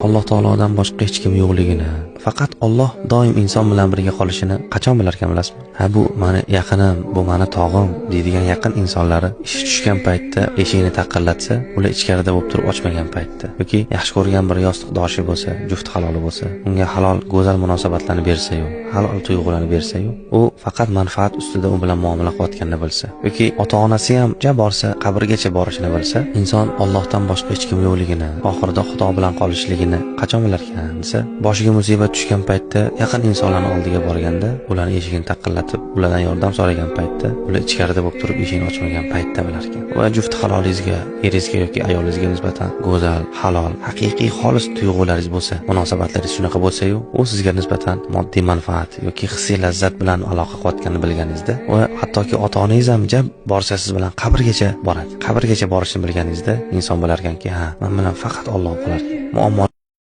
Alloh taolodan boshqa hech kim yo'qligini, faqat Alloh doim inson bilan birga qolishini qachon bilarkan bilasizmi? Ha, bu meni yaqinim, bu meni tog'im deydigan yaqin insonlari ishi tushgan paytda eshikni taqillatsa, ular ichkarida bo'lib turib ochmagan paytda yoki yaxshi ko'rgan bir yostiqdoshi bo'lsa, juft haloli bo'lsa, unga halol, go'zal munosabatlarni bersa-yu, halol tuyg'ularni bersa-yu, u faqat manfaat ustida u bilan muomala qilayotganini bilsa yoki ota-onasi ham borsa, qabrgacha borishini bilsa, inson Allohdan boshqa hech kim yo'qligini, oxirida Xudo bilan qolishligini qachon bilarkan desa, boshiga musibat tushgan paytda yaqin insonlarning oldiga borganda, ularning eshigini taqillatib, ulardan yordam so'ragan paytda, ular ichkarida bo'lib turib eshikni ochmagan paytda bilarkan. Va juft halolingizga, eringizga yoki ayolingizga nisbatan go'zal, halol, haqiqiy xolis tuyg'ularingiz bo'lsa, munosabatlaringiz shunaqa bo'lsa-yu, u sizga nisbatan moddiy manfaat yoki hissiy lazzat bilan aloqa qilayotganini bilganingizda va hattoki ota-onangiz ham borsa siz bilan qabrgacha boradi. Qabrgacha borishni bilganingizda inson bilarkanki, ha, men bilan faqat Alloh bo'lar. Muammo